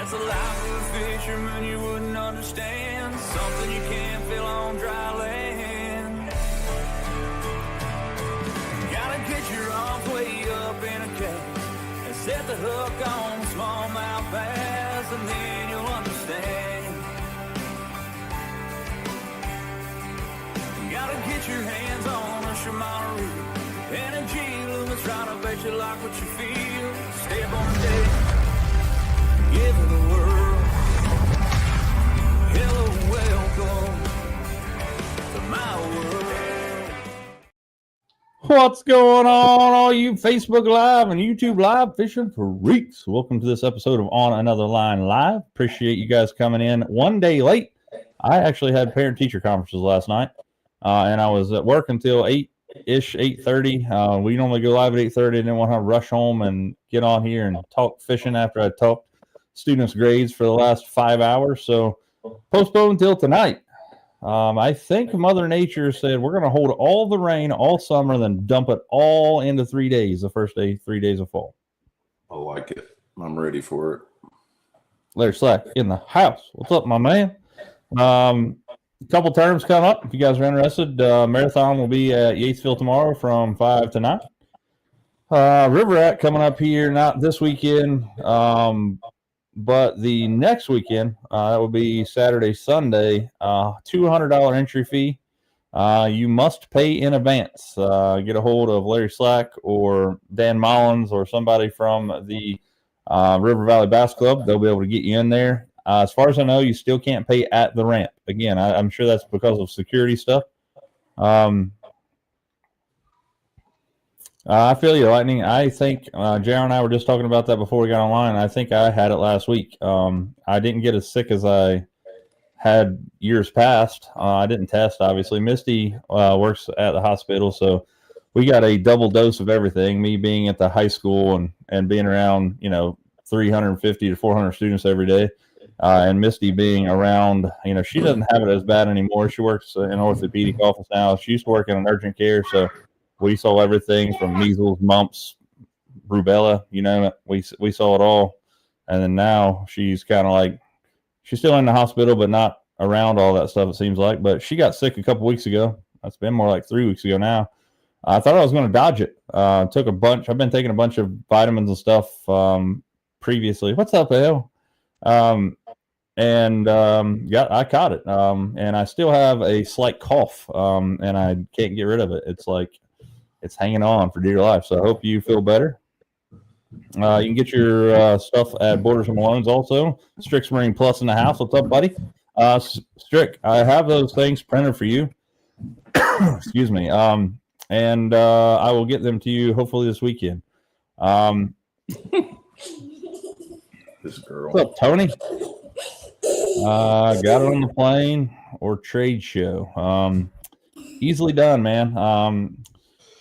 That's a life of a fisherman you wouldn't understand. Something you can't feel on dry land. You gotta get your arms way up in a cage and set the hook on smallmouth bass, and then you'll understand. You gotta get your hands on a Shimano reel and a G-Loom that's trying to bet you like what you feel. Step on the deck, give it the world. Hello, welcome to my world. What's going on, all you Facebook Live and YouTube Live fishing freaks? Welcome to this episode of On Another Line Live. Appreciate you guys coming in one day late. I actually had parent-teacher conferences last night, and I was at work until 8-ish, 8:30. We normally go live at 8:30, and then we'll have to rush home and get on here and talk fishing after I talked students' grades for the last 5 hours. So postponed until tonight. I think Mother Nature said we're going to hold all the rain all summer, then dump it all into 3 days, the first day, 3 days of fall. I like it. I'm ready for it. Larry Slack in the house. What's up, my man? A couple terms come up. If you guys are interested, marathon will be at Yatesville tomorrow from 5 to 9. River Rat coming up here, not this weekend, but the next weekend. That will be Saturday, Sunday. $200 entry fee. You must pay in advance. Get a hold of Larry Slack or Dan Mullins or somebody from the River Valley Bass Club. They'll be able to get you in there. As far as I know, you still can't pay at the ramp. Again, I'm sure that's because of security stuff. I feel you, Lightning. I think Jaron and I were just talking about that before we got online. I think I had it last week. I didn't get as sick as I had years past. I didn't test, obviously. Misty works at the hospital, so we got a double dose of everything. Me being at the high school and being around, 350 to 400 students every day. And Misty being around, she doesn't have it as bad anymore. She works in an orthopedic office now. She used to work in an urgent care, so we saw everything from measles, mumps, rubella, you name it. We saw it all. And then now she's kind of like, she's still in the hospital, but not around all that stuff, it seems like. But she got sick a couple weeks ago. That's been more like 3 weeks ago now. I thought I was going to dodge it. Took a bunch. I've been taking a bunch of vitamins and stuff previously. What's up, Al? I caught it. And I still have a slight cough, and I can't get rid of it. It's like it's hanging on for dear life. So I hope you feel better. You can get your stuff at Borders and Malone's also. Strix Marine Plus in the house. What's up, buddy? Strick, I have those things printed for you. Excuse me. And I will get them to you hopefully this weekend. This girl. What's up, Tony? Got it on the plane or trade show. Easily done, man.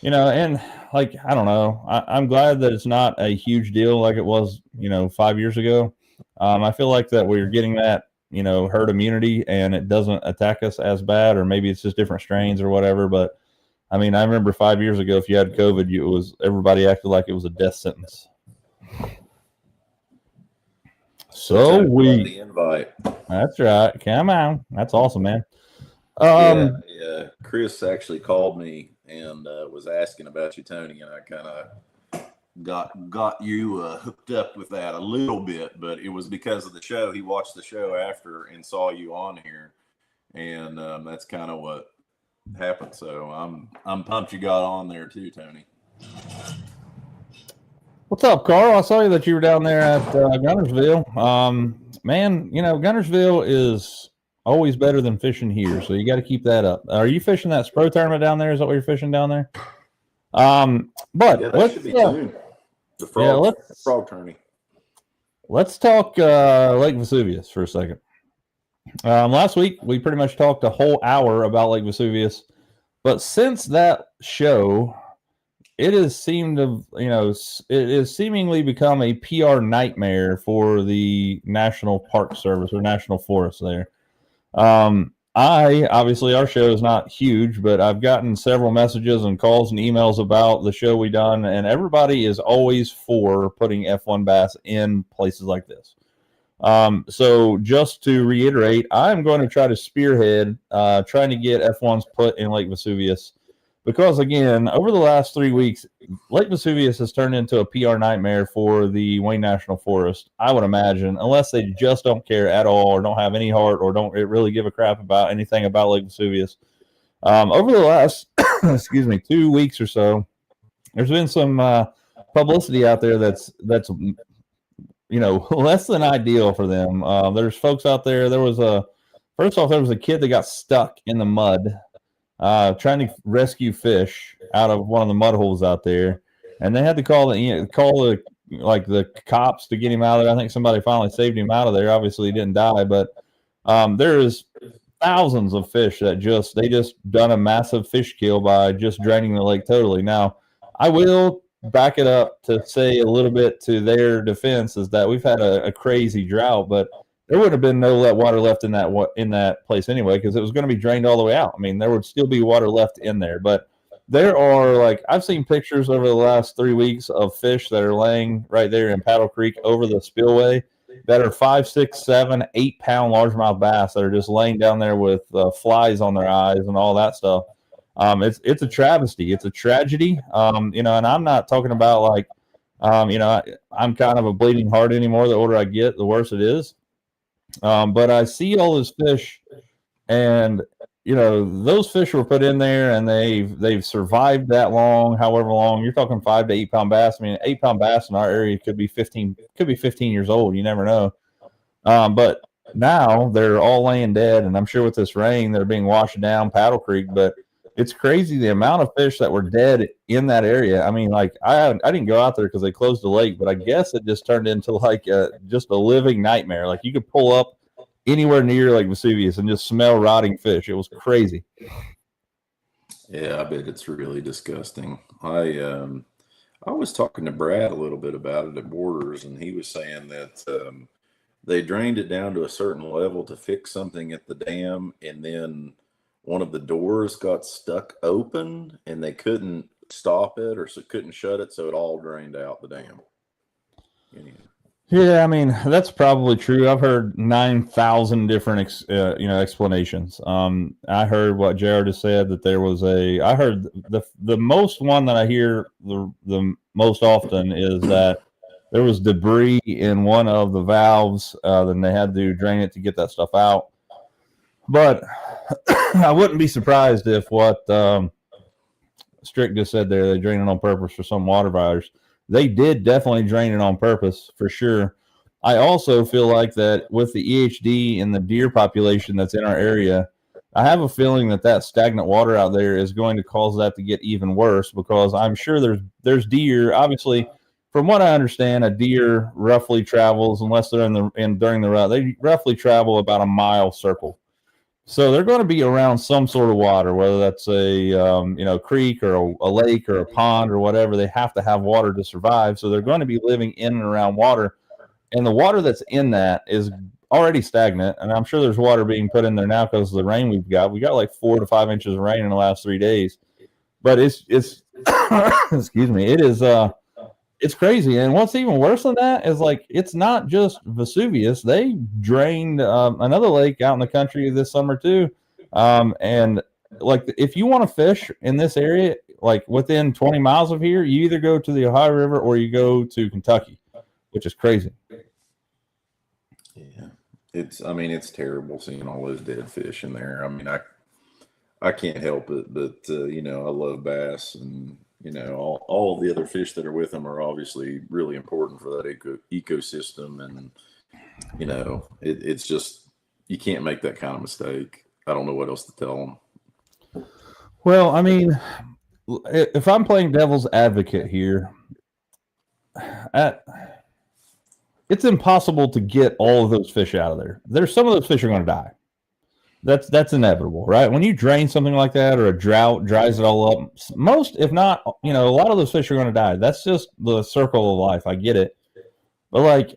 And like, I don't know. I'm glad that it's not a huge deal like it was, 5 years ago. I feel like that we're getting that, herd immunity and it doesn't attack us as bad, or maybe it's just different strains or whatever. But I mean, I remember 5 years ago, if you had COVID, everybody acted like it was a death sentence. So the invite. That's right. Come on. That's awesome, man. Yeah. Chris actually called me and was asking about you, Tony, and I kind of got you hooked up with that a little bit, but it was because of the show. He watched the show after and saw you on here, and that's kind of what happened. So I'm pumped you got on there too, Tony. What's up, Carl? I saw you that you were down there at Gunnersville. Man, Gunnersville is always better than fishing here, so you got to keep that up. Are you fishing that Spro tournament down there? Is that what you're fishing down there? But yeah, that should be soon. The frog tourney. Let's talk Lake Vesuvius for a second. Last week, we pretty much talked a whole hour about Lake Vesuvius, but since that show, it has seemed to, it has seemingly become a PR nightmare for the National Park Service or National Forest there. Obviously, our show is not huge, but I've gotten several messages and calls and emails about the show we done, and everybody is always for putting F1 bass in places like this. So just to reiterate, I'm going to try to spearhead trying to get F1s put in Lake Vesuvius because, again, over the last 3 weeks, Lake Vesuvius has turned into a PR nightmare for the Wayne National Forest, I would imagine, unless they just don't care at all or don't have any heart or don't really give a crap about anything about Lake Vesuvius. Over the last, 2 weeks or so, there's been some publicity out there that's less than ideal for them. There's folks out there. There was a kid that got stuck in the mud trying to rescue fish out of one of the mud holes out there, and they had to call the cops to get him out of there. I think somebody finally saved him out of there. Obviously, he didn't die, but there's thousands of fish that they just done a massive fish kill by just draining the lake totally. Now, I will back it up to say a little bit to their defense is that we've had a crazy drought, but there would have been no water left in that place anyway because it was going to be drained all the way out. I mean, there would still be water left in there, but there are I've seen pictures over the last 3 weeks of fish that are laying right there in Paddle Creek over the spillway that are 5, 6, 7, 8 pound largemouth bass that are just laying down there with flies on their eyes and all that stuff. It's a travesty. It's a tragedy. And I'm not talking about I'm kind of a bleeding heart anymore. The older I get, the worse it is. But I see all this fish, and those fish were put in there, and they've survived that long, however long. You're talking 5 to 8 pound bass. I mean, 8 pound bass in our area could be 15 years old. You never know. But now they're all laying dead, and I'm sure with this rain, they're being washed down Paddle Creek. But it's crazy the amount of fish that were dead in that area. I mean, I didn't go out there because they closed the lake, but I guess it just turned into just a living nightmare. You could pull up anywhere near Lake Vesuvius and just smell rotting fish. It was crazy. Yeah, I bet it's really disgusting. I was talking to Brad a little bit about it at Borders, and he was saying that they drained it down to a certain level to fix something at the dam, and then one of the doors got stuck open and they couldn't stop it or couldn't shut it, so it all drained out the dam. Yeah, I mean, that's probably true. I've heard 9,000 different explanations. I heard what Jared just said, that there was I heard the most one that I hear the most often is that there was debris in one of the valves, then they had to drain it to get that stuff out. But I wouldn't be surprised if what Strick just said there, they drain it on purpose for some water virus. They did definitely drain it on purpose for sure. I also feel like that with the EHD and the deer population that's in our area, I have a feeling that stagnant water out there is going to cause that to get even worse because I'm sure there's deer. Obviously, from what I understand, a deer roughly travels, unless they're during the route, they roughly travel about a mile circle. So they're going to be around some sort of water, whether that's a creek or a lake or a pond or whatever. They have to have water to survive. So they're going to be living in and around water. And the water that's in that is already stagnant. And I'm sure there's water being put in there now because of the rain we've got. We got 4 to 5 inches of rain in the last 3 days. But it's excuse me, it is it's crazy. And what's even worse than that is it's not just Vesuvius. They drained another lake out in the country this summer too. And if you want to fish in this area, within 20 miles of here, you either go to the Ohio River or you go to Kentucky, which is crazy. Yeah. It's terrible seeing all those dead fish in there. I mean, I can't help it, but I love bass, and all the other fish that are with them are obviously really important for that ecosystem. And, it's just, you can't make that kind of mistake. I don't know what else to tell them. Well, I mean, if I'm playing devil's advocate here, it's impossible to get all of those fish out of there. There's some of those fish are going to die. That's inevitable, right? When you drain something like that, or a drought dries it all up, most, if not, a lot of those fish are going to die. That's just the circle of life. I get it. But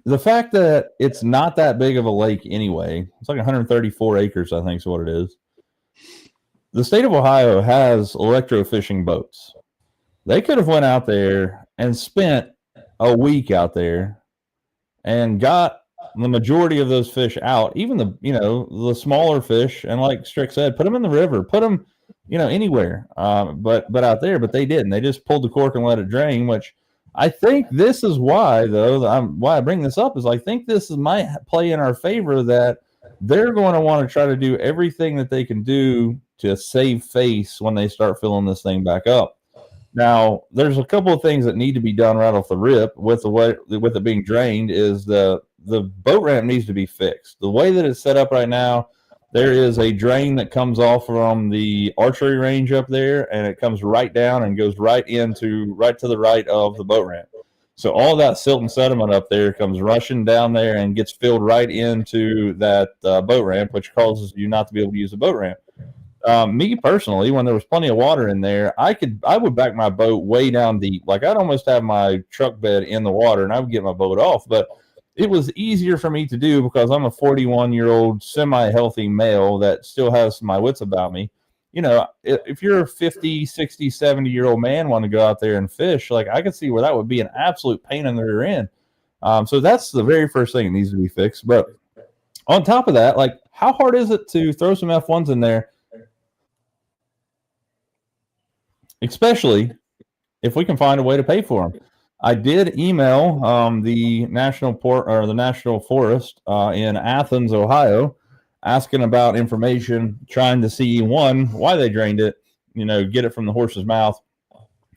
the fact that it's not that big of a lake anyway, it's 134 acres, I think is what it is. The state of Ohio has electrofishing boats. They could have went out there and spent a week out there and got the majority of those fish out, even the smaller fish, and like Strick said, put them in the river, put them, anywhere. But out there, but they didn't. They just pulled the cork and let it drain. Which I think this is why, though, why I bring this up is I think this might play in our favor that they're going to want to try to do everything that they can do to save face when they start filling this thing back up. Now, there's a couple of things that need to be done right off the rip with it being drained. Is the boat ramp needs to be fixed. The way that it's set up right now, there is a drain that comes off from the archery range up there, and it comes right down and goes right to the right of the boat ramp. So all that silt and sediment up there comes rushing down there and gets filled right into that boat ramp, which causes you not to be able to use the boat ramp. Me personally, when there was plenty of water in there, I would back my boat way down deep. Like I'd almost have my truck bed in the water, and I would get my boat off. But it was easier for me to do because I'm a 41-year-old semi-healthy male that still has my wits about me. If you're a 50, 60, 70-year-old man want to go out there and fish, like I could see where that would be an absolute pain in the rear end. So that's the very first thing that needs to be fixed. But on top of that, like how hard is it to throw some F1s in there? Especially if we can find a way to pay for them. I did email the National Forest in Athens, Ohio, asking about information, trying to see, one, why they drained it, get it from the horse's mouth,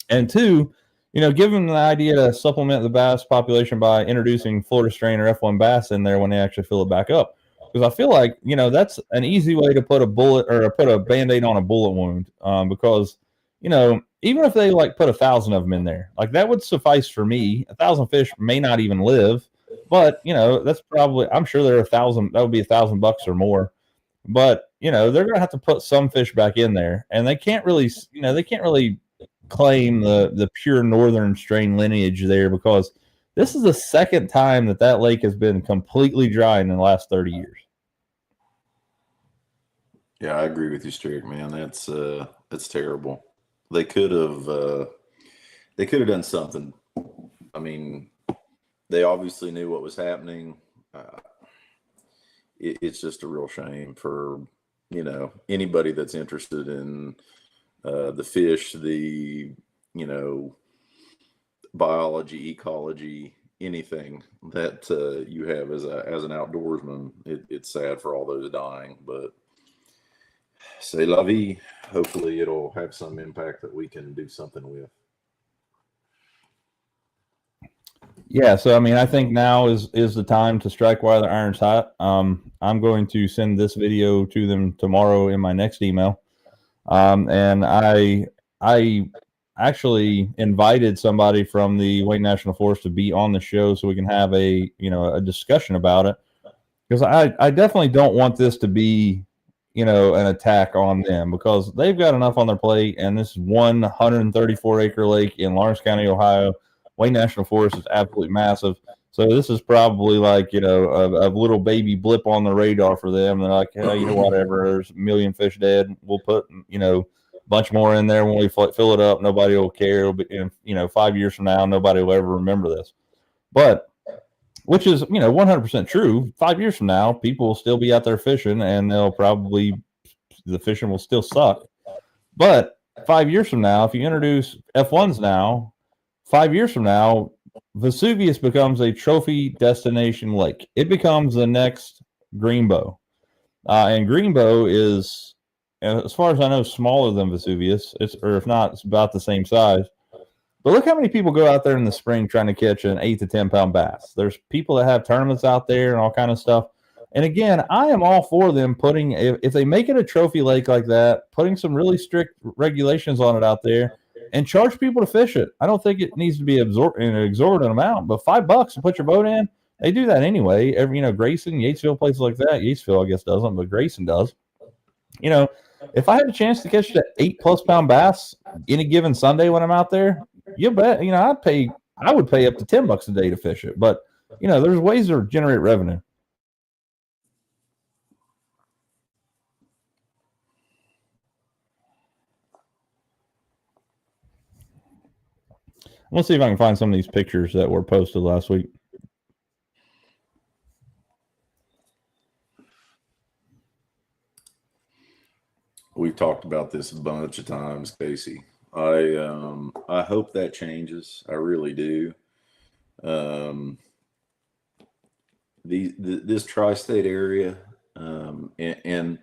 and two, give them the idea to supplement the bass population by introducing Florida strain or F1 bass in there when they actually fill it back up. Because I feel like, that's an easy way to put a bullet or put a Band-Aid on a bullet wound because, even if they like put 1,000 of them in there, like that would suffice for me. 1,000 fish may not even live, but that's probably, I'm sure there are 1,000, that would be $1,000 or more. But, they're going to have to put some fish back in there, and they can't really, claim the pure northern strain lineage there because this is the second time that lake has been completely dry in the last 30 years. Yeah, I agree with you, Strick, man. That's terrible. They could have done something. I mean, they obviously knew what was happening. It's just a real shame for anybody that's interested in the fish, the biology, ecology, anything that you have as an outdoorsman. It's sad for all those dying, but c'est la vie. Hopefully it'll have some impact that we can do something with. Yeah, so I mean, I think now is the time to strike while the iron's hot. I'm going to send this video to them tomorrow in my next email, and I actually invited somebody from the Wayne National Forest to be on the show so we can have a discussion about it, because I definitely don't want this to be an attack on them, because they've got enough on their plate, and this is 134 acre lake in Lawrence County, Ohio. Wayne National Forest is absolutely massive. So this is probably like, a little baby blip on the radar for them. They're like, hey, whatever, there's a million fish dead. We'll put, a bunch more in there when we fill it up. Nobody will care. It'll be, 5 years from now, nobody will ever remember this. But, which is, 100% true. 5 years from now, people will still be out there fishing, and the fishing will still suck. But 5 years from now, if you introduce F1s now, 5 years from now, Vesuvius becomes a trophy destination lake. It becomes the next Greenbow. And Greenbow is, as far as I know, smaller than Vesuvius. Or if not, it's about the same size. But look how many people go out there in the spring trying to catch an 8 to 10 pound bass. There's people that have tournaments out there and all kind of stuff. And again, I am all for them putting, if they make it a trophy lake like that, putting some really strict regulations on it out there and charge people to fish it. I don't think it needs to be an exorbitant amount, but $5 to put your boat in, they do that anyway. Grayson, Yatesville, places like that. Yatesville, I guess, doesn't, but Grayson does. If I had a chance to catch that 8+ pound bass any given Sunday when I'm out there, you bet, I would pay up to $10 a day to fish it. But, there's ways to generate revenue. Let's see if I can find some of these pictures that were posted last week. we've talked about this a bunch of times, Casey. I hope that changes. I really do. Um, this tri-state area, and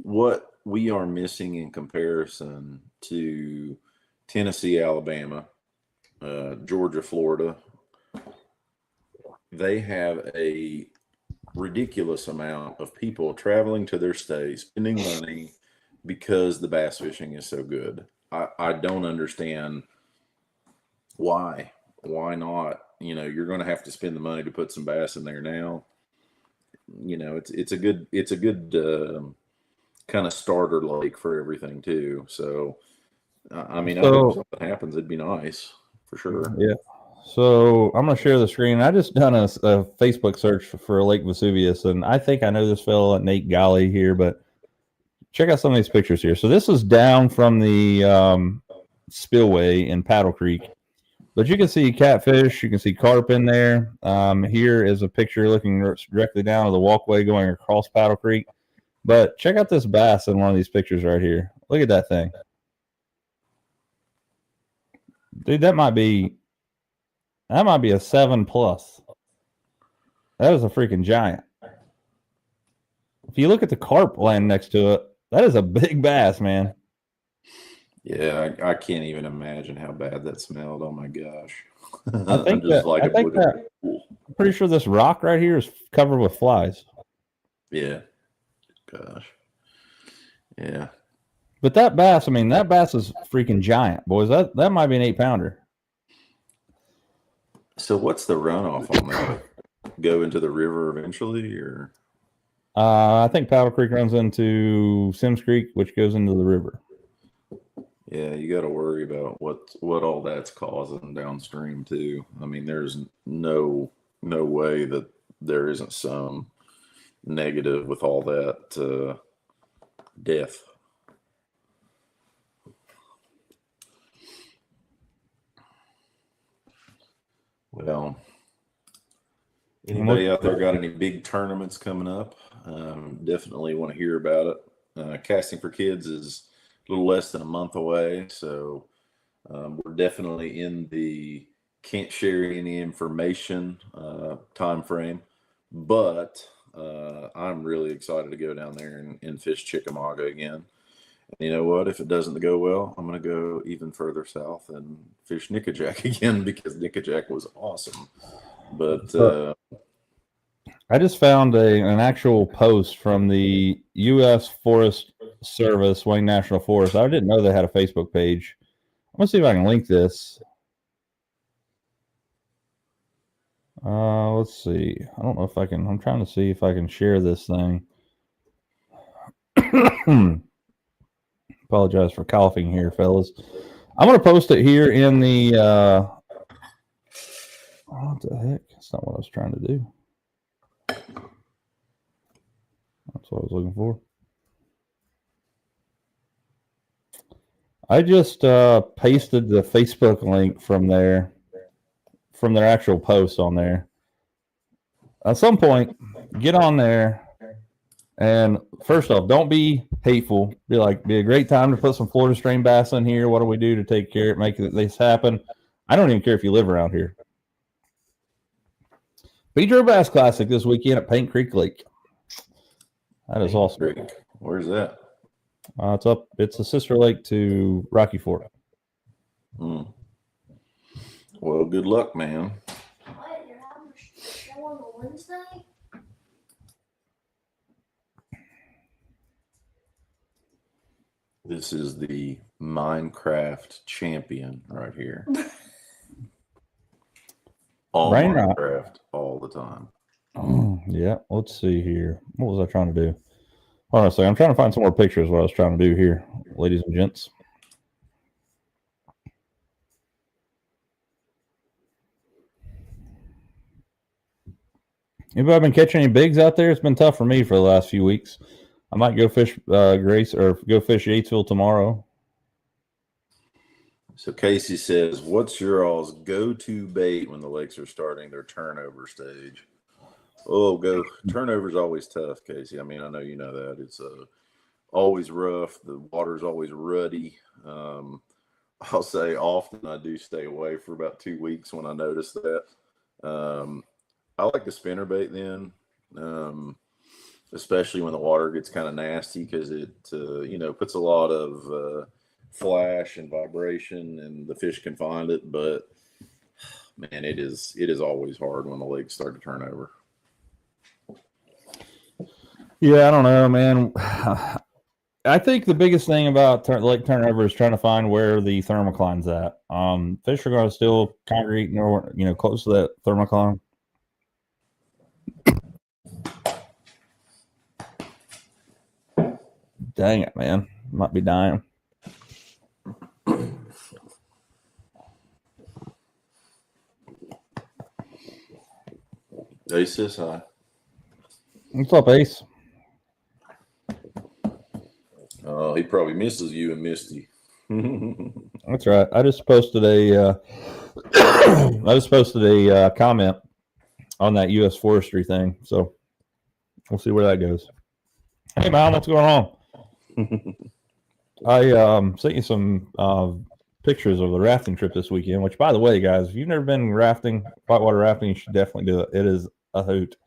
what we are missing in comparison to Tennessee, Alabama, Georgia, Florida, they have a ridiculous amount of people traveling to their state, spending money because the bass fishing is so good. I don't understand why. Why not? You know, you're going to have to spend the money to put some bass in there now. You know, it's a good kind of starter lake for everything too. So, I mean, I hope something happens. It'd be nice for sure. Yeah. So I'm going to share the screen. I just done a Facebook search for Lake Vesuvius, and I think I know this fellow, Nate Golly here, but check out some of these pictures here. So this is down from the spillway in Paddle Creek, but you can see catfish, you can see carp in there. Here is a picture looking directly down to the walkway going across Paddle Creek. But check out this bass in one of these pictures right here. Look at that thing. Dude, that might be a 7+. That is a freaking giant. If you look at the carp laying next to it, that is a big bass, man. Yeah, I can't even imagine how bad that smelled. Oh my gosh. I think I'm pretty sure this rock right here is covered with flies. Yeah. Gosh. Yeah. But that bass, I mean, that bass is freaking giant, boys. That might be an 8-pounder. So what's the runoff on that? Go into the river eventually, or? I think Paddle Creek runs into Sims Creek, which goes into the river. Yeah, you got to worry about what all that's causing downstream too. I mean, there's no way that there isn't some negative with all that death. Well, anybody out there got any big tournaments coming up? Definitely want to hear about it. Casting for Kids is a little less than a month away, so we're definitely in the can't share any information time frame, but I'm really excited to go down there and fish Chickamauga again. And you know what? If it doesn't go well, I'm going to go even further south and fish Nickajack again, because Nickajack was awesome. But I just found an actual post from the U.S. Forest Service, Wayne National Forest. I didn't know they had a Facebook page. I'm going to see if I can link this. Let's see. I don't know if I can. I'm trying to see if I can share this thing. Apologize for coughing here, fellas. I'm going to post it here in the what the heck? That's not what I was trying to do. That's what I was looking for. I just pasted the Facebook link from their actual post on there. At some point, get on there. And first off, don't be hateful. Be a great time to put some Florida strain bass in here. What do we do to take care of make this happen? I don't even care if you live around here. Pedro Bass Classic this weekend at Paint Creek Lake. That is awesome. Where's that? It's a sister lake to Rocky Fork. Well, good luck, man. What? You're having a show on a Wednesday? This is the Minecraft champion right here. All Minecraft all the time. Yeah, let's see here. What was I trying to do? Hold on a second. I'm trying to find some more pictures of what I was trying to do here, ladies and gents. Anybody been catching any bigs out there? It's been tough for me for the last few weeks. I might go fish Grace or go fish Yatesville tomorrow. So Casey says, what's your all's go-to bait when the lakes are starting their turnover stage? Turnover's always tough, Casey. I mean, I know you know that. It's always rough. The water's always ruddy. I'll say often I do stay away for about 2 weeks when I notice that. I like the spinnerbait then, especially when the water gets kind of nasty because it, puts a lot of flash and vibration, and the fish can find it. But man, it is always hard when the lakes start to turn over. Yeah, I don't know, man. I think the biggest thing about lake turnover is trying to find where the thermocline's at. Fish are going to still congregate, close to that thermocline. Dang it, man. Might be dying. Ace says hi. What's up, Ace? Oh, he probably misses you and Misty. That's right. I just posted a comment on that U.S. forestry thing, so we'll see where that goes. Hey, Mom, what's going on? I sent you some pictures of the rafting trip this weekend. Which, by the way, guys, if you've never been rafting, whitewater rafting, you should definitely do it. It is a hoot.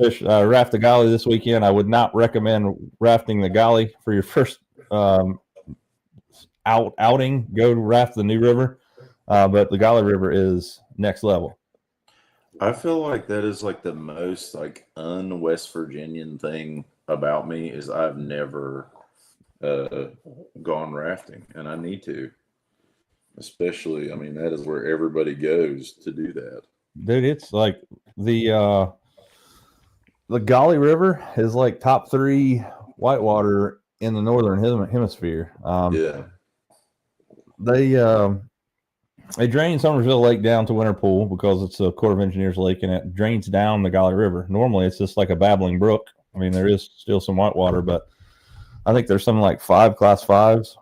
Raft the Gauley this weekend. I would not recommend rafting the Gauley for your first outing. Go raft the New River, but the Gauley River is next level. I feel like that is like the most like un-West Virginian thing about me is I've never gone rafting, and I need to. Especially, I mean, that is where everybody goes to do that. Dude, it's like the Gauley River is like top 3 whitewater in the northern hemisphere. Yeah. They drain Somersville Lake down to Winter Pool because it's a Corps of Engineers lake, and it drains down the Gauley River. Normally, it's just like a babbling brook. I mean, there is still some whitewater, but I think there's something like 5 Class 5s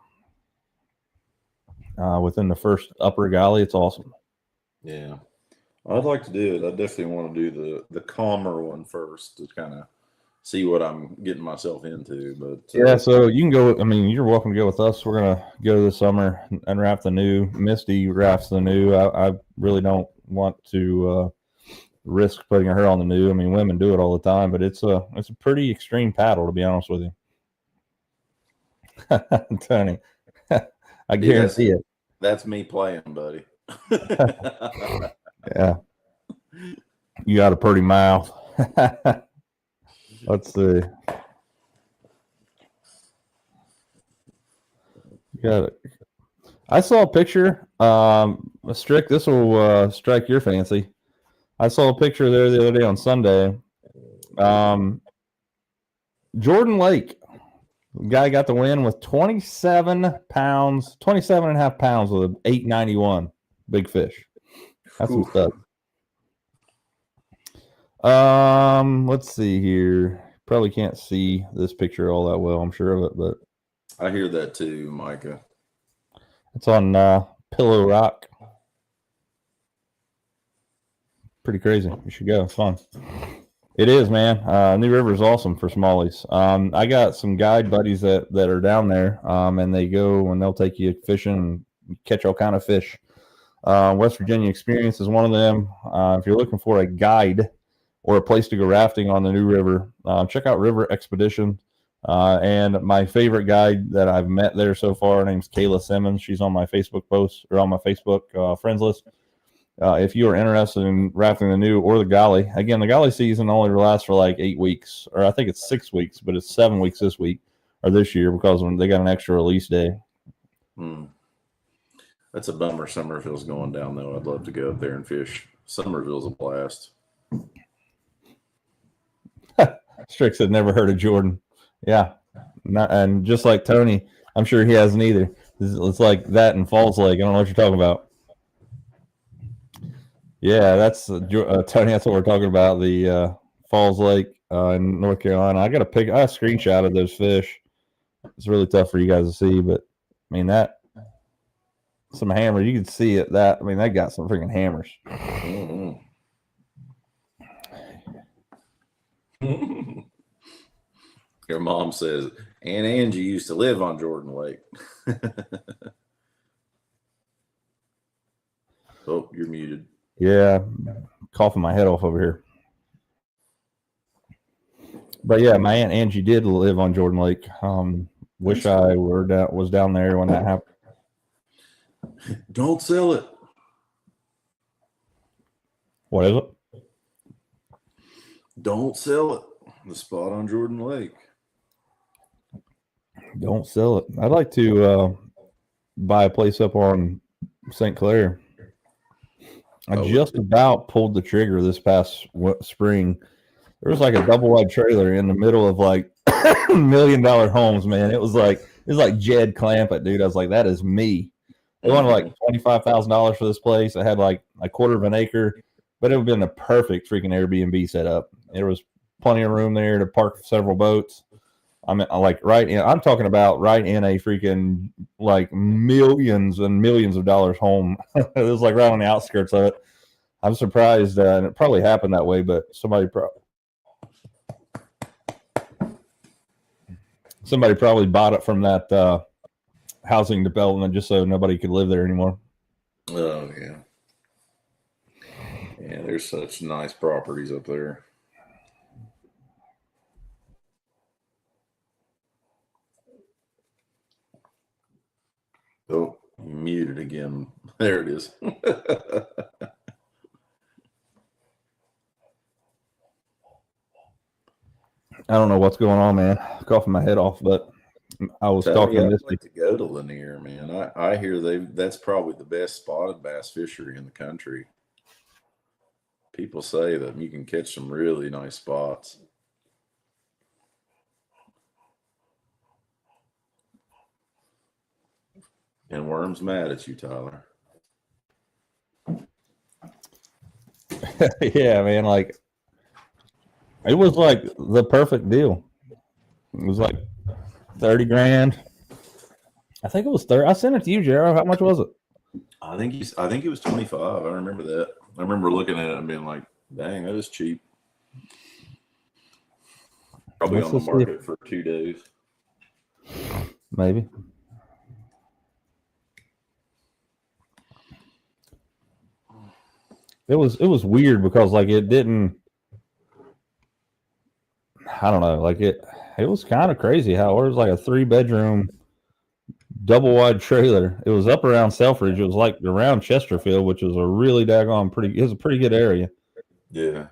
within the first upper Gauley. It's awesome. Yeah. I'd like to do it. I definitely want to do the calmer one first to kind of see what I'm getting myself into. But yeah, so you can go. I mean, you're welcome to go with us. We're gonna go this summer and raft the New. Misty rafts the New. I really don't want to risk putting her on the New. I mean, women do it all the time, but it's a pretty extreme paddle, to be honest with you. Tony, I guarantee it. That's me playing, buddy. Yeah, you got a pretty mouth. Let's see. Got it. I saw a picture. Strick, this will strike your fancy. I saw a picture there the other day on Sunday. Jordan Lake. The guy got the win with 27 and a half pounds with an 891 big fish. That's what's up. Let's see here. Probably can't see this picture all that well, I'm sure of it, but I hear that too, Micah. it's on Pillow Rock. Pretty crazy. You should go. It's fun. It is, man. New River is awesome for smallies. I got some guide buddies that are down there, and they go and they'll take you fishing and catch all kind of fish. West Virginia Experience is one of them. If you're looking for a guide or a place to go rafting on the New River, check out River Expedition. And my favorite guide that I've met there so far, her name's Kayla Simmons. She's on my Facebook post or on my Facebook friends list. If you are interested in rafting the New or the Gauley, again, the Gauley season only lasts for like 8 weeks, or I think it's 6 weeks, but it's 7 weeks this week or this year because when they got an extra release day. That's a bummer. Somerville's going down, though. I'd love to go up there and fish. Somerville's a blast. Strick said, never heard of Jordan. Yeah. And just like Tony, I'm sure he hasn't either. It's like that in Falls Lake. I don't know what you're talking about. Yeah, that's Tony. That's what we're talking about. The Falls Lake in North Carolina. I screenshotted those fish. It's really tough for you guys to see, but I mean some hammers. You can see it. That got some freaking hammers. Mm-hmm. Your mom says And Angie used to live on Jordan Lake. Oh, you're muted. Yeah, coughing my head off over here. But yeah, my aunt Angie did live on Jordan Lake. Wish I was down there when that happened. Don't sell it. What is it? Don't sell it. The spot on Jordan Lake. Don't sell it. I'd like to buy a place up on St. Clair. I just about pulled the trigger this past spring. There was like a double wide trailer in the middle of like $1 million homes, man. It was like Jed Clampett, dude. I was like, that is me. They wanted like $25,000 for this place. I had like a quarter of an acre, but it would have been a perfect freaking Airbnb setup. There was plenty of room there to park several boats. I'm talking about right in a freaking like millions and millions of dollars home. It was like right on the outskirts of it. I'm surprised, and it probably happened that way, but somebody probably bought it from that housing development just so nobody could live there anymore. Oh, yeah. Yeah, there's such nice properties up there. Oh, muted again. There it is. I don't know what's going on, man. Coughing my head off, but I was talking I'd this like to go to Lanier, man. I hear that's probably the best spotted bass fishery in the country. People say that you can catch some really nice spots. And Worm's mad at you, Tyler. yeah, man. Like, it was like the perfect deal. It was like 30 grand. I think it was 30. I sent it to you, Jared. How much was it? I think it was 25. I remember that. I remember looking at it and being like, dang, that is cheap. Probably on the market for 2 days. Maybe. It was weird because like it didn't, I don't know, like it was kind of crazy how it was like a 3-bedroom double wide trailer. It was up around Selfridge. It was like around Chesterfield, which is a really daggone it was a pretty good area. Yeah.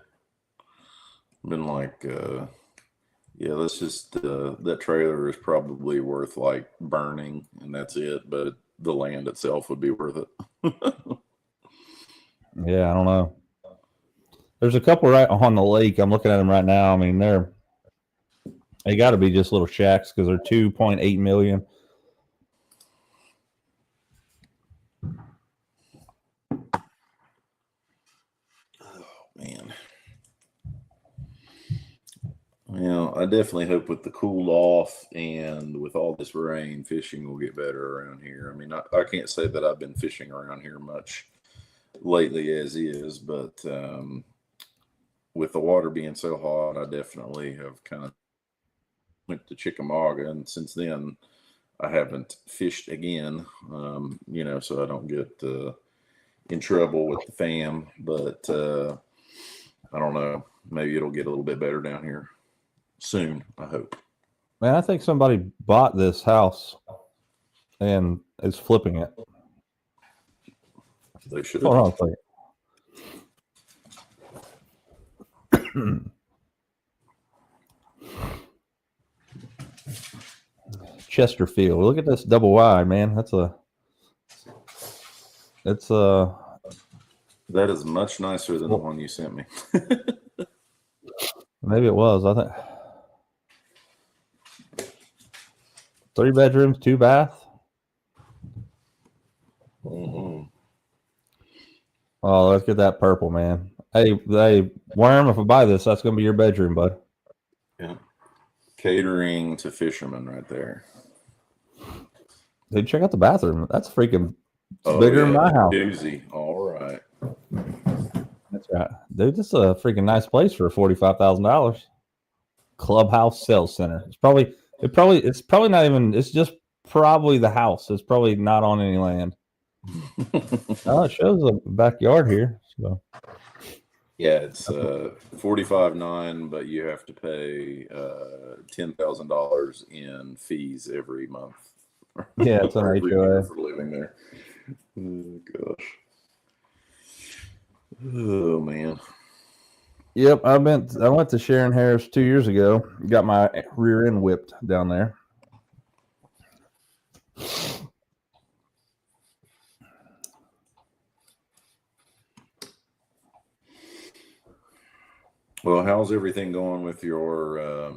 Been like, yeah, let's just, that trailer is probably worth like burning and that's it. But the land itself would be worth it. Yeah, I don't know. There's a couple right on the lake. I'm looking at them right now. I mean, they got to be just little shacks because they're 2.8 million. Oh man. Well, I definitely hope with the cool off and with all this rain, fishing will get better around here. I mean, I can't say that I've been fishing around here much lately as is, but with the water being so hot, I definitely have kind of went to Chickamauga, and since then I haven't fished again, so I don't get in trouble with the fam, but I don't know, maybe it'll get a little bit better down here soon, I hope. Man, I think somebody bought this house and is flipping it. They should Hold on a second. Chesterfield. Look at this double wide, man. That is much nicer than the one you sent me. Maybe it was. I think 3 bedrooms, 2 bath. Mm-hmm. Oh, let's get that purple, man. Hey, Worm, if I buy this, that's going to be your bedroom, bud. Yeah. Catering to fishermen right there. Dude, check out the bathroom. That's freaking bigger than my house. Doozy. All right. That's right. Dude, this is a freaking nice place for $45,000. Clubhouse Sales Center. It's probably, It's probably not even. It's just probably the house. It's probably not on any land. Oh, it shows a backyard here. So Yeah, it's 45.9, but you have to pay $10,000 in fees every month. yeah, it's an Every year HOA. for living there. Oh gosh. Oh man. Yep, I went to Sharon Harris 2 years ago. Got my rear end whipped down there. Well, how's everything going with your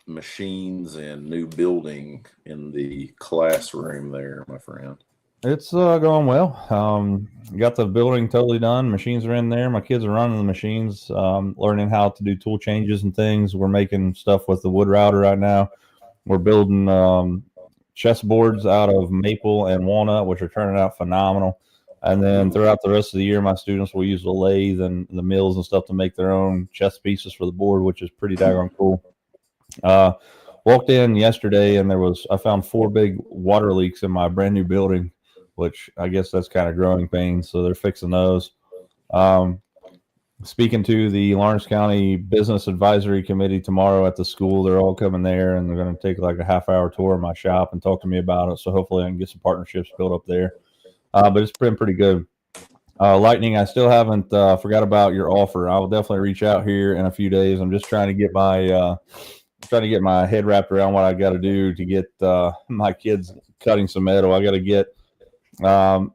machines and new building in the classroom there, my friend? It's going well. Got the building totally done. Machines are in there. My kids are running the machines, learning how to do tool changes and things. We're making stuff with the wood router right now. We're building chessboards out of maple and walnut, which are turning out phenomenal. And then throughout the rest of the year, my students will use the lathe and the mills and stuff to make their own chess pieces for the board, which is pretty daggone cool. Walked in yesterday and I found 4 big water leaks in my brand new building, which I guess that's kind of growing pains. So they're fixing those. Speaking to the Lawrence County Business Advisory Committee tomorrow at the school, they're all coming there and they're going to take like a half-hour tour of my shop and talk to me about it. So hopefully I can get some partnerships built up there. But it's been pretty good. Lightning, I still haven't forgot about your offer. I will definitely reach out here in a few days. I'm just trying to get my head wrapped around what I got to do to get my kids cutting some metal. I got to get. I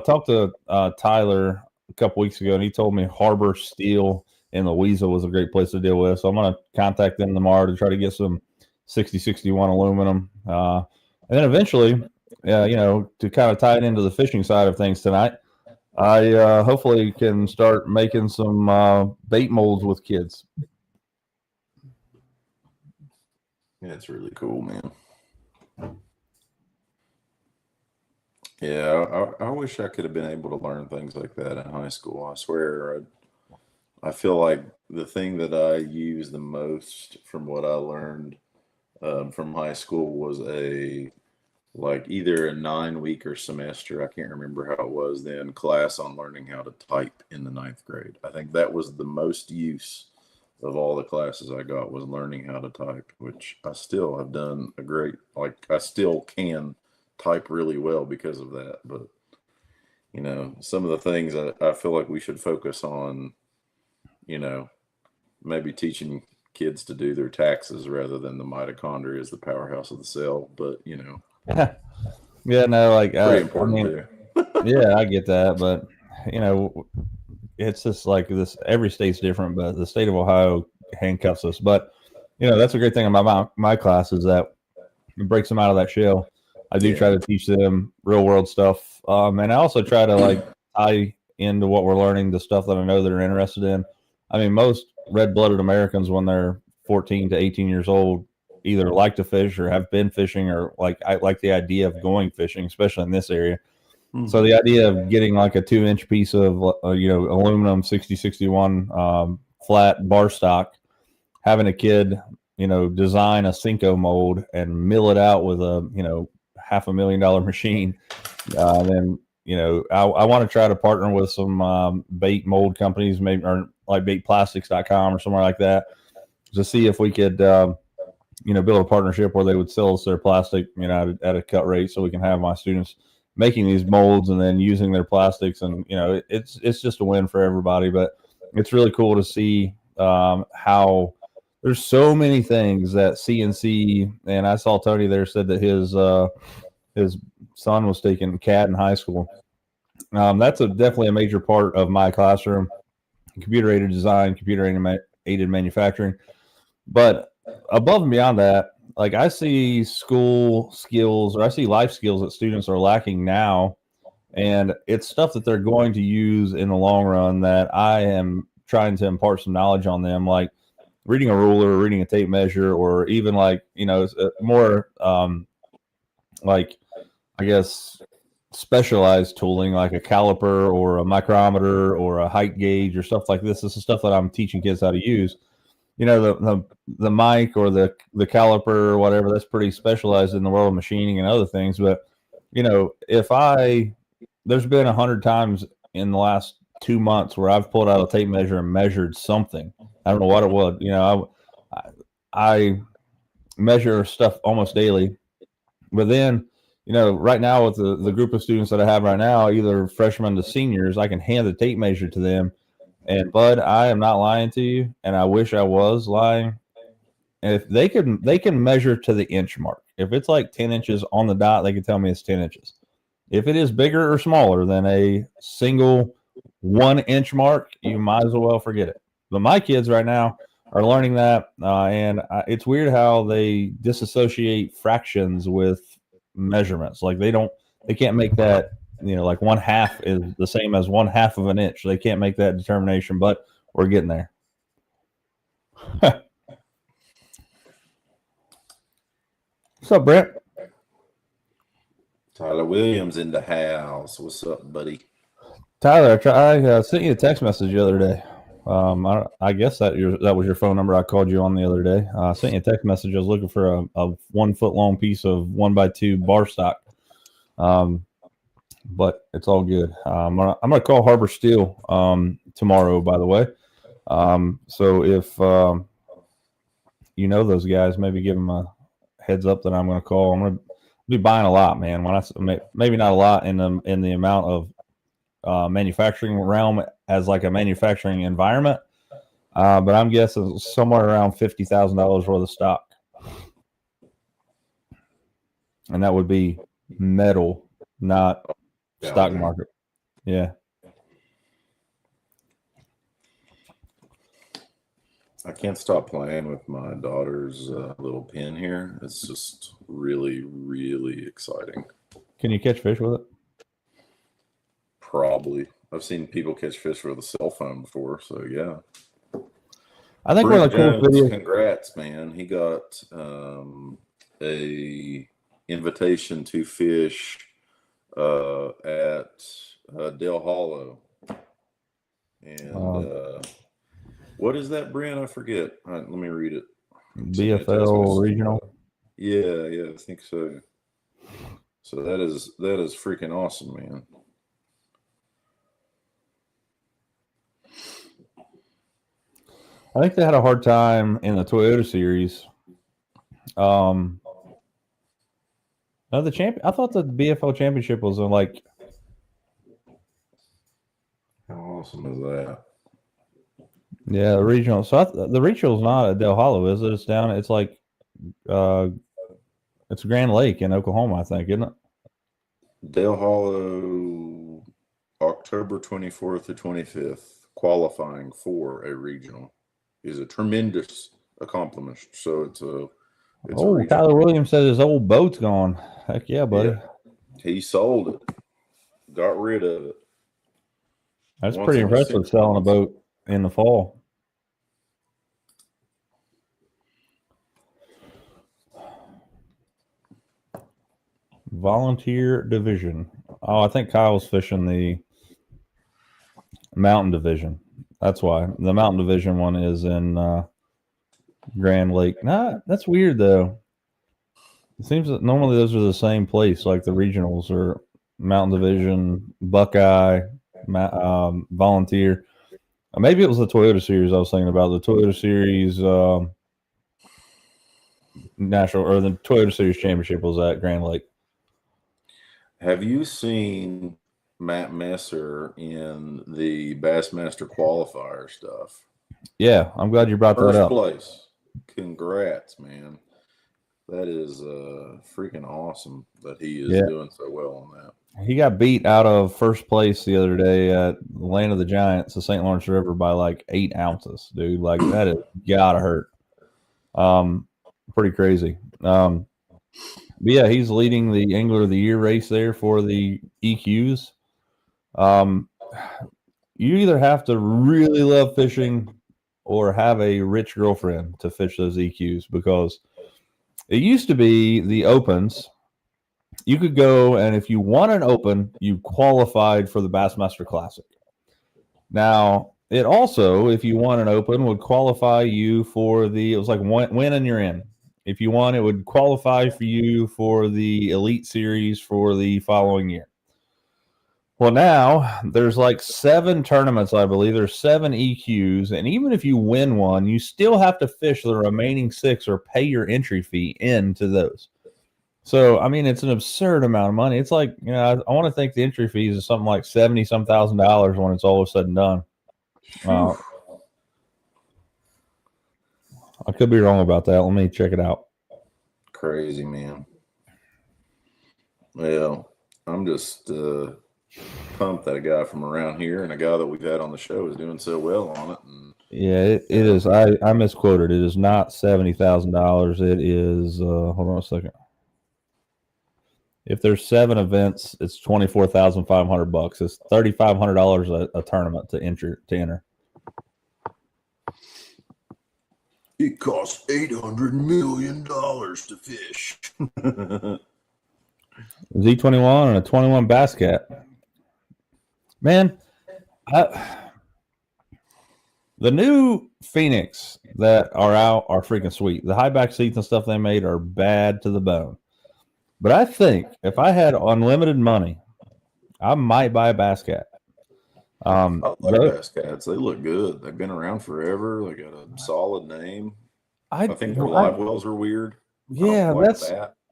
talked to Tyler a couple weeks ago, and he told me Harbor Steel in Louisa was a great place to deal with. So I'm going to contact them tomorrow to try to get some 6061 aluminum, and then eventually. To kind of tie it into the fishing side of things tonight, I hopefully can start making some bait molds with kids. Yeah, it's really cool, man. Yeah, I wish I could have been able to learn things like that in high school. I swear, I feel like the thing that I used the most from what I learned from high school was either a 9-week or semester, I can't remember how it was then, class on learning how to type in the 9th grade. I think that was the most use of all the classes I got, was learning how to type, which I still have done I still can type really well because of that. But, some of the things I feel like we should focus on, maybe teaching kids to do their taxes rather than the mitochondria is the powerhouse of the cell. But, Yeah, no, pretty important too. Yeah, I get that, but it's just like this. Every state's different, but the state of Ohio handcuffs us. But that's a great thing about my class is that it breaks them out of that shell. I do try to teach them real world stuff, and I also try to tie into what we're learning the stuff that I know they're interested in. I mean, most red-blooded Americans when they're 14 to 18 years old either like to fish or have been fishing or I like the idea of going fishing, especially in this area. Mm-hmm. So the idea of getting like a 2-inch piece of aluminum 6061 flat bar stock, having a kid design a Cinco mold and mill it out with a $500,000 machine, then I want to try to partner with some bait mold companies, maybe, or like baitplastics.com or somewhere like that, to see if we could build a partnership where they would sell us their plastic, at a cut rate, so we can have my students making these molds and then using their plastics, and it's just a win for everybody. But it's really cool to see how there's so many things that CNC, and I saw Tony there said that his son was taking CAD in high school. That's definitely a major part of my classroom: computer-aided design, computer-aided manufacturing. But above and beyond that, I see school skills, or I see life skills that students are lacking now, and it's stuff that they're going to use in the long run that I am trying to impart some knowledge on them, like reading a ruler, or reading a tape measure, or even more I guess specialized tooling like a caliper or a micrometer or a height gauge or stuff like this. This is stuff that I'm teaching kids how to use. the mic or the caliper or whatever, that's pretty specialized in the world of machining and other things. But there's been 100 times in the last 2 months where I've pulled out a tape measure and measured something. I don't know what it was. I measure stuff almost daily, but then right now with the group of students that I have right now, either freshmen to seniors, I can hand the tape measure to them. And Bud, I am not lying to you, and I wish I was lying. If they can measure to the inch mark. If it's like 10 inches on the dot, they can tell me it's 10 inches. If it is bigger or smaller than a single 1 inch mark, you might as well forget it. But my kids right now are learning that, and it's weird how they disassociate fractions with measurements. Like they can't make that. Like 1/2 is the same as 1/2 of an inch. They can't make that determination, but we're getting there. What's up, Brent? Tyler Williams in the house. What's up, buddy? Tyler, I sent you a text message the other day. I guess that was your phone number. I called you on the other day. I sent you a text message. I was looking for a 1 foot long piece of 1x2 bar stock. But it's all good. I'm gonna call Harbor Steel tomorrow, by the way. So if those guys, maybe give them a heads up that I'm gonna call. I'm gonna be buying a lot, man. Maybe not a lot in the amount of manufacturing realm as like a manufacturing environment, but I'm guessing somewhere around $50,000 worth of stock, and that would be metal, not stock market. Yeah. I can't stop playing with my daughter's little pin here. It's just really, really exciting. Can you catch fish with it? Probably. I've seen people catch fish with a cell phone before, so yeah. I think one of the cool videos. Congrats, man! He got a invitation to fish at Dale Hollow, and what is that, Brent? I forget. All right, let me read it. BFL regional. Yeah, I think so. So that is freaking awesome, man. I think they had a hard time in the Toyota series. I thought the BFL championship was like. How awesome is that? Yeah, the regional. So the regional's not at Del Hollow, is it? It's down. It's like, it's Grand Lake in Oklahoma, I think, isn't it? Dale Hollow, October 24th to 25th, qualifying for a regional is a tremendous accomplishment. So it's a Tyler Williams said his old boat's gone. Heck yeah, buddy. Yeah. He sold it, got rid of it. That's pretty impressive, selling a boat in the fall. Volunteer division. Oh, I think Kyle's fishing the mountain division. That's why the mountain division one is in Grand Lake. Nah, that's weird though. It seems that normally those are the same place, like the regionals or mountain division, Buckeye, volunteer. Maybe it was the Toyota series I was thinking about. The Toyota series national, or the Toyota series championship was at Grand Lake. Have you seen Matt Messer in the Bassmaster qualifier stuff? Yeah, I'm glad you brought that up. First place. Congrats, man. That is freaking awesome that he is doing so well on that. He got beat out of first place the other day at Land of the Giants, the St. Lawrence River, by like 8 ounces, dude. Like, that is gotta hurt. Pretty crazy. But yeah, he's leading the Angler of the Year race there for the EQs. You either have to really love fishing or have a rich girlfriend to fish those EQs, because it used to be the opens. You could go, and if you won an open, you qualified for the Bassmaster Classic. Now, it also, if you won an open, would qualify you for the. It was like win and you're in. If you won, it would qualify for you for the Elite Series for the following year. Well, now there's like 7 tournaments, I believe. There's 7 EQs, and even if you win one, you still have to fish the remaining 6 or pay your entry fee into those. So, I mean, it's an absurd amount of money. It's like, I want to think the entry fees is something like $70-some thousand when it's all said and done. I could be wrong about that. Let me check it out. Crazy, man. Well, I'm just pumped that a guy from around here and a guy that we've had on the show is doing so well on it. And yeah, it is. I misquoted. It is not $70,000. It is. Hold on a second. If there's 7 events, it's $24,500. It's $3,500 a tournament to enter. It costs $800 million to fish. Z21 and a 21 Bass Cat. Man, the new Phoenix that are out are freaking sweet. The high back seats and stuff they made are bad to the bone. But I think if I had unlimited money, I might buy a Bass Cat. I like Bass Cats. They look good. They've been around forever. They got a solid name. I think their live wells are weird. Yeah,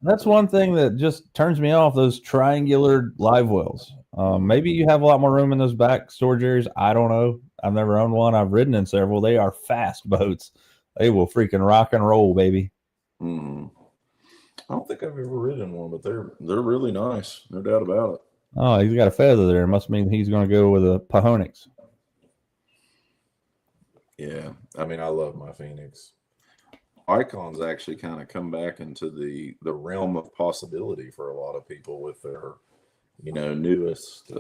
that's one thing that just turns me off, those triangular live wells. Maybe you have a lot more room in those back storage areas. I don't know. I've never owned one. I've ridden in several. They are fast boats. They will freaking rock and roll, baby. Mm. I don't think I've ever ridden one, but they're really nice. No doubt about it. Oh, he's got a feather there. Must mean he's going to go with a Pahonix. Yeah, I mean, I love my Phoenix. Icon's actually kind of come back into the realm of possibility for a lot of people with their, newest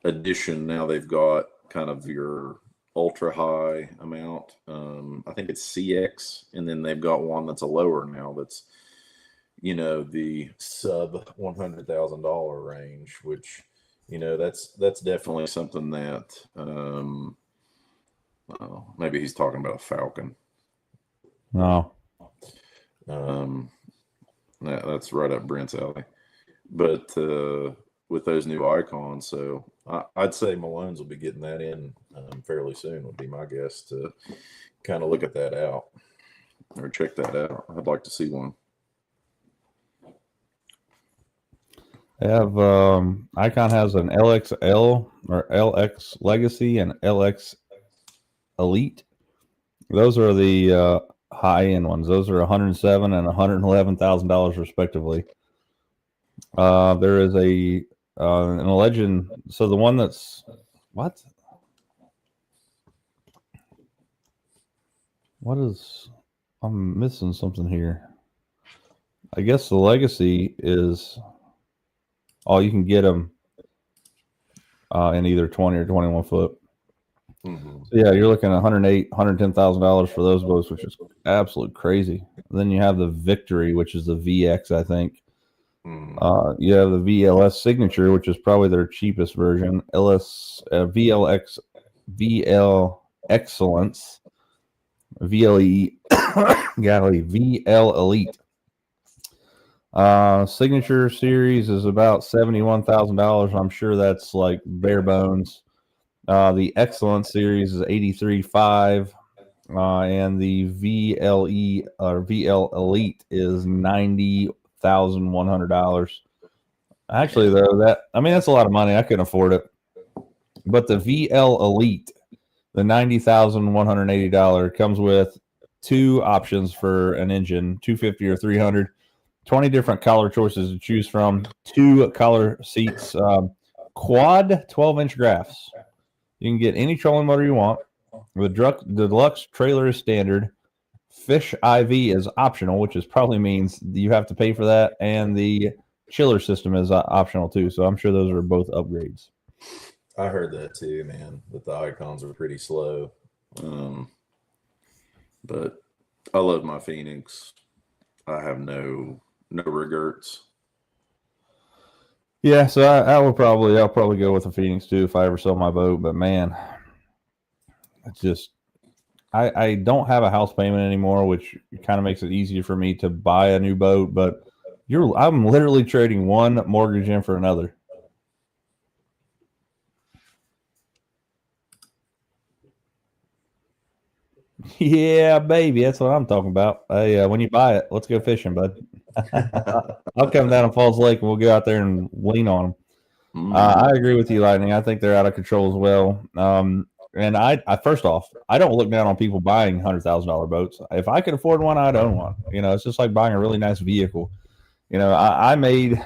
edition. Now they've got kind of your ultra high amount. I think it's CX, and then they've got one that's a lower now that's, the sub $100,000 range, which, that's definitely something that maybe he's talking about a Falcon. No. That's right up Brent's alley. But with those new Icons, so I'd say Malone's will be getting that in fairly soon, would be my guess, to kind of look at that out or check that out. I'd like to see one. They have Icon has an LXL or LX Legacy and LX Elite. Those are the high-end ones. Those are $107,000 and $111,000 respectively. There is an Legend. So the one that's what is? I'm missing something here. I guess the Legacy is. Oh, you can get them in either 20 or 21 foot. Mm-hmm. So yeah, you're looking at $108,000, $110,000 for those boats, which is absolute crazy. And then you have the Victory, which is the VX, I think. Mm-hmm. You have the VLS Signature, which is probably their cheapest version. VLX, VL Excellence, VLE, VL Elite. Signature series is about $71,000. I'm sure that's like bare bones. The Excellence series is $83,500, and the VLE or VL Elite is $90,100. Actually, though, that's a lot of money. I couldn't afford it. But the VL Elite, the $90,180, comes with 2 options for an engine, 250 or 300. 20 different color choices to choose from, 2 color seats, quad 12-inch graphs. You can get any trolling motor you want. The deluxe trailer is standard. Fish IV is optional, which probably means you have to pay for that, and the chiller system is optional too. So I'm sure those are both upgrades. I heard that too, man, that the Icons are pretty slow. But I love my Phoenix. I have no regrets. Yeah, so I'll probably go with the Phoenix too if I ever sell my boat. But man, it's just I don't have a house payment anymore, which kind of makes it easier for me to buy a new boat. But I'm literally trading one mortgage in for another. Yeah, baby, that's what I'm talking about. Hey, when you buy it, let's go fishing, bud. I'll come down to Falls Lake and we'll go out there and lean on them. I agree with you, Lightning. I think they're out of control as well. And I first off, I don't look down on people buying $100,000 boats. If I could afford one, I'd own one. You know, it's just like buying a really nice vehicle. You know, I made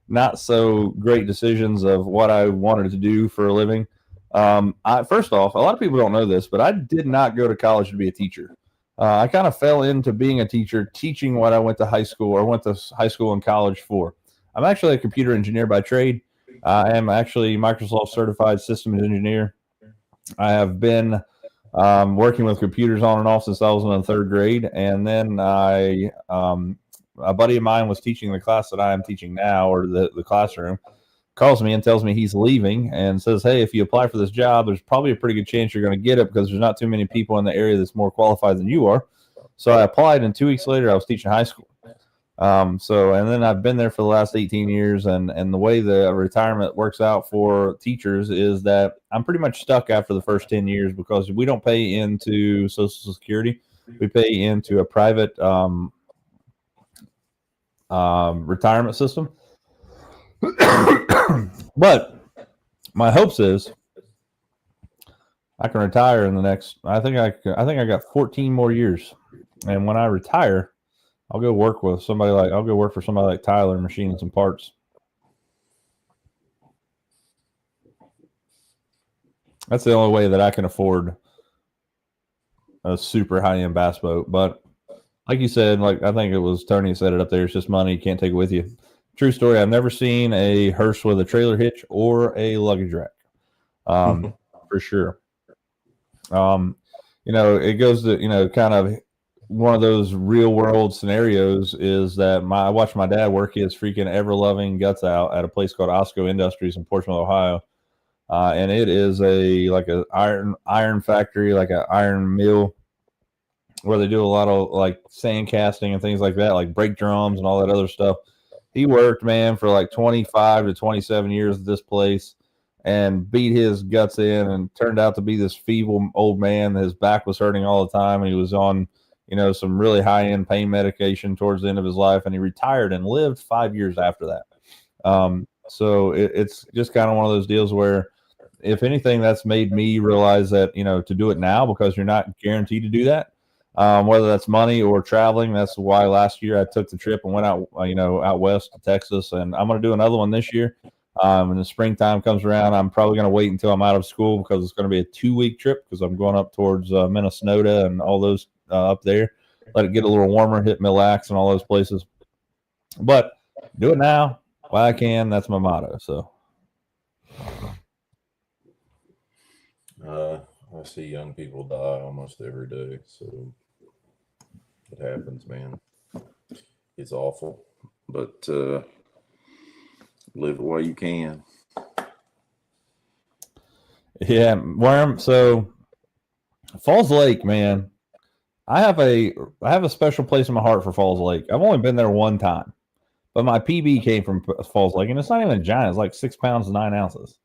not so great decisions of what I wanted to do for a living. First off, a lot of people don't know this, but I did not go to college to be a teacher. I kind of fell into being a teacher, teaching what I went to high school and college for. I'm actually a computer engineer by trade. I am actually Microsoft certified systems engineer. I have been working with computers on and off since I was in the third grade. And then a buddy of mine was teaching the class that I am teaching now, or the classroom, calls me and tells me he's leaving and says, hey, if you apply for this job, there's probably a pretty good chance you're going to get it because there's not too many people in the area that's more qualified than you are. So I applied, and 2 weeks later, I was teaching high school. And then I've been there for the last 18 years. And the way the retirement works out for teachers is that I'm pretty much stuck after the first 10 years because we don't pay into Social Security. We pay into a private retirement system. But my hopes is I can retire in the next. I think I got 14 more years, and when I retire, I'll go work for somebody like Tyler machining some parts. That's the only way that I can afford a super high-end bass boat. But like you said, like I think it was Tony said it up there, it's just money. You can't take it with you. True story. I've never seen a hearse with a trailer hitch or a luggage rack, for sure. It goes to, kind of one of those real world scenarios is that I watched my dad work his freaking ever loving guts out at a place called Osco Industries in Portsmouth, Ohio. And it is like an iron factory, like an iron mill where they do a lot of like sand casting and things like that, like brake drums and all that other stuff. He worked, man, for like 25 to 27 years at this place and beat his guts in and turned out to be this feeble old man. His back was hurting all the time. And he was on, some really high-end pain medication towards the end of his life. And he retired and lived 5 years after that. So it's just kind of one of those deals where, if anything, that's made me realize that, to do it now because you're not guaranteed to do that. Whether that's money or traveling. That's why last year I took the trip and went out, out west to Texas, and I'm going to do another one this year. When the springtime comes around, I'm probably going to wait until I'm out of school because it's going to be a 2-week trip because I'm going up towards Minnesota and all those up there. Let it get a little warmer, hit Mille Lacs and all those places. But do it now while I can. That's my motto. So. I see young people die almost every day, so it happens, man. It's awful, but live the way you can. Yeah, Worm. So Falls Lake, man. I have a special place in my heart for Falls Lake. I've only been there one time, but my PB came from Falls Lake, and it's not even a giant. It's like 6 pounds and 9 ounces.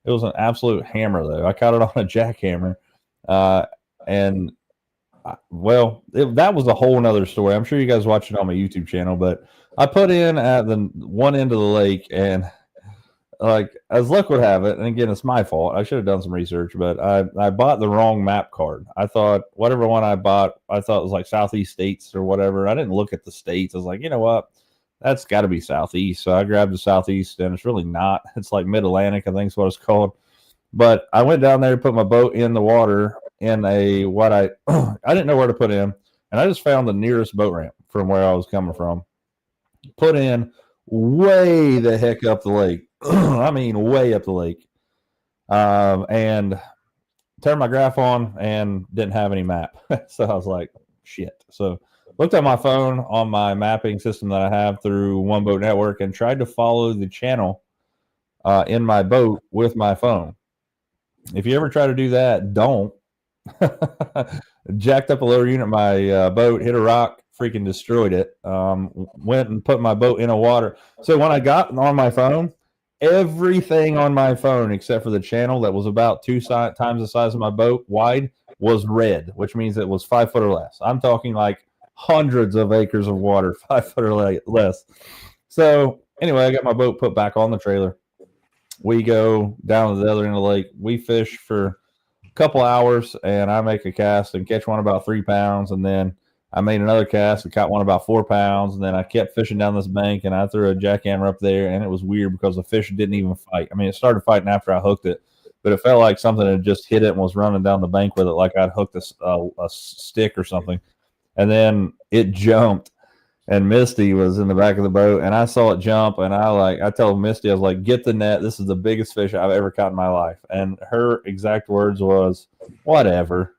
It was an absolute hammer, though. I caught it on a jackhammer. That was a whole nother story. I'm sure you guys watch it on my YouTube channel, but I put in at the one end of the lake, and like as luck would have it, and again, it's my fault. I should have done some research, but I bought the wrong map card. I thought whatever one I bought, I thought it was like Southeast states or whatever. I didn't look at the states. I was like, you know what? That's got to be Southeast. So I grabbed the Southeast, and it's really not. It's like Mid-Atlantic, I think is what it's called. But I went down there, put my boat in the water in I didn't know where to put in, and I just found the nearest boat ramp from where I was coming from. Put in way the heck up the lake. I mean, way up the lake. And turned my graph on and didn't have any map. So I was like, shit. So looked at my phone on my mapping system that I have through One Boat Network and tried to follow the channel in my boat with my phone. If you ever try to do that, don't, Jacked up a lower unit. My boat hit a rock, freaking destroyed it. Went and put my boat in a water. So when I got on my phone, everything on my phone except for the channel that was about times the size of my boat wide was red, which means it was 5 foot or less. I'm talking like hundreds of acres of water, 5 foot or less. So anyway, I got my boat put back on the trailer. We go down to the other end of the lake. We fish for a couple hours, and I make a cast and catch one about 3 pounds. And then I made another cast and caught one about 4 pounds. And then I kept fishing down this bank, and I threw a jackhammer up there, and it was weird because the fish didn't even fight. I mean, it started fighting after I hooked it, but it felt like something had just hit it and was running down the bank with it, like I'd hooked a stick or something. And then it jumped. And Misty was in the back of the boat, and I saw it jump, and I told Misty, I was like, get the net. This is the biggest fish I've ever caught in my life. And her exact words was, whatever.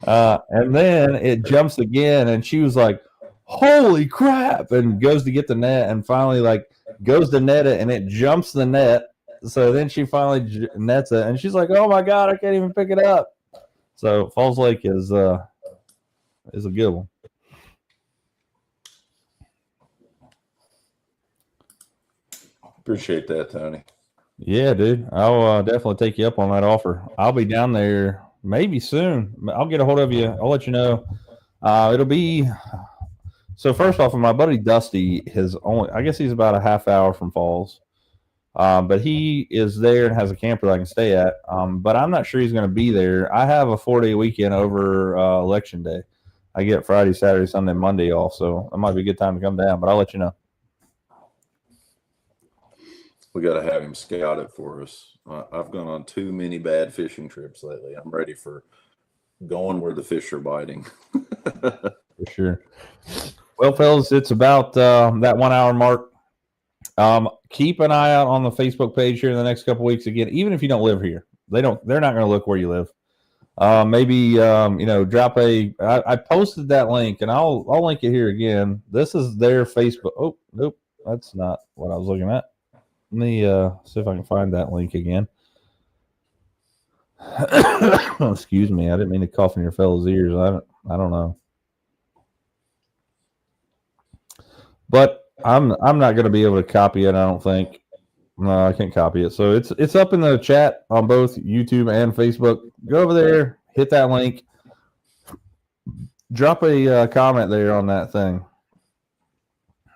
And then it jumps again, and she was like, holy crap, and goes to get the net, and finally goes to net it, and it jumps the net. So then she finally nets it, and she's like, oh my God, I can't even pick it up. So Falls Lake is a good one. Appreciate that, Tony. Yeah, dude. I'll definitely take you up on that offer. I'll be down there maybe soon. I'll get a hold of you. I'll let you know. It'll be so. First off, my buddy Dusty I guess he's about a half hour from Falls, but he is there and has a camper that I can stay at. But I'm not sure he's going to be there. I have a 4-day weekend over Election Day. I get Friday, Saturday, Sunday, Monday off, so it might be a good time to come down. But I'll let you know. We got to have him scout it for us. I've gone on too many bad fishing trips lately. I'm ready for going where the fish are biting. For sure. Well, fellas, it's about that 1 hour mark. Keep an eye out on the Facebook page here in the next couple weeks. Again, even if you don't live here, they're not going to look where you live. Maybe drop I posted that link, and I'll link it here again. This is their Facebook. Oh, nope, that's not what I was looking at. Let me see if I can find that link again. Excuse me, I didn't mean to cough in your fellas' ears. I don't know, but I'm not going to be able to copy it. I don't think. No, I can't copy it. So it's up in the chat on both YouTube and Facebook. Go over there, hit that link, drop a comment there on that thing.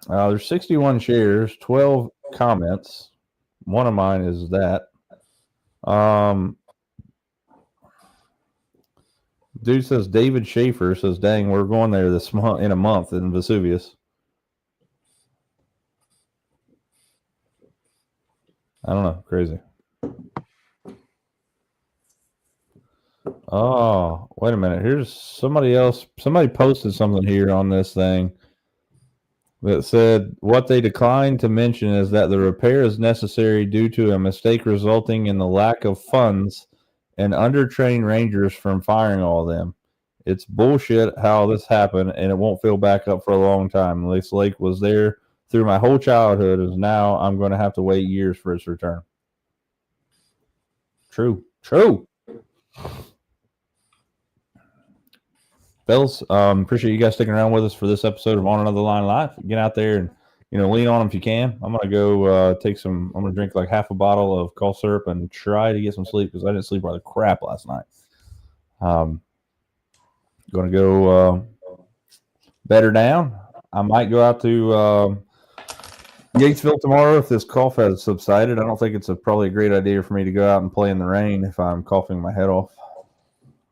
There's 61 shares, 12 comments. One of mine is that. Dude says David Schaefer says, "Dang, we're going there this month in a month in Vesuvius." I don't know, crazy. Oh, wait a minute. Here's somebody else. Somebody posted something here on this thing that said what they declined to mention is that the repair is necessary due to a mistake resulting in the lack of funds and undertrained rangers from firing all of them. It's bullshit how this happened, and it won't fill back up for a long time. This lake was there through my whole childhood, and now I'm going to have to wait years for its return. True. Fellas, appreciate you guys sticking around with us for this episode of On Another Line Live. Get out there and lean on them if you can. I'm gonna go I'm gonna drink like half a bottle of cough syrup and try to get some sleep because I didn't sleep rather crap last night. Gonna go better down. I might go out to Yatesville tomorrow if this cough has subsided. I don't think it's probably a great idea for me to go out and play in the rain if I'm coughing my head off.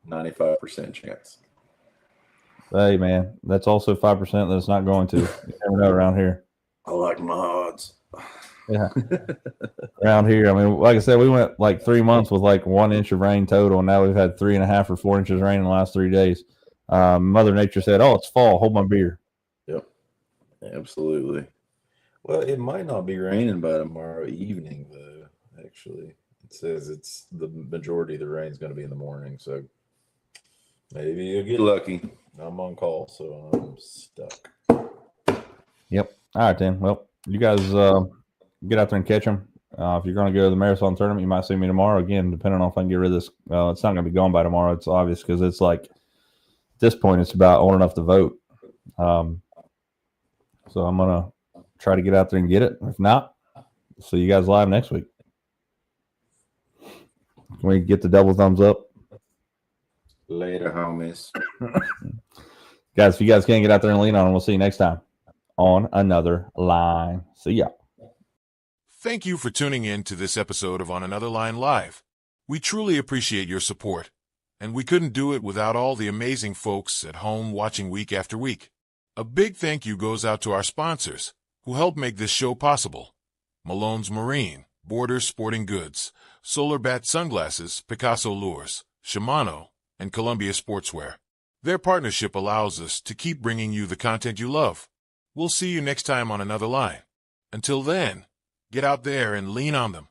95% chance. Hey, man, that's also 5% that it's not going to. You never know around here. I like my odds. Yeah. Around here, I mean, like I said, we went like 3 months with like 1 inch of rain total, and now we've had 3.5 or 4 inches of rain in the last 3 days. Mother Nature said, "Oh, it's fall. Hold my beer." Yep. Absolutely. Well, it might not be raining by tomorrow evening, though, actually. It says it's the majority of the rain is going to be in the morning, so maybe you'll get lucky. I'm on call, so I'm stuck. Yep. All right, then. Well, you guys get out there and catch them. If you're going to go to the marathon tournament, you might see me tomorrow again, depending on if I can get rid of this. Well, it's not going to be gone by tomorrow. It's obvious because it's like at this point, it's about old enough to vote. So I'm going to try to get out there and get it. If not, see you guys live next week. Can we get the double thumbs up? Later, homies. Guys, if you guys can't get out there and lean on them, we'll see you next time on Another Line. See ya. Thank you for tuning in to this episode of On Another Line Live. We truly appreciate your support, and we couldn't do it without all the amazing folks at home watching week after week. A big thank you goes out to our sponsors, who help make this show possible. Malone's Marine, Borders Sporting Goods, Solar Bat Sunglasses, Picasso Lures, Shimano, and Columbia Sportswear. Their partnership allows us to keep bringing you the content you love. We'll see you next time on Another Line. Until then, get out there and lean on them.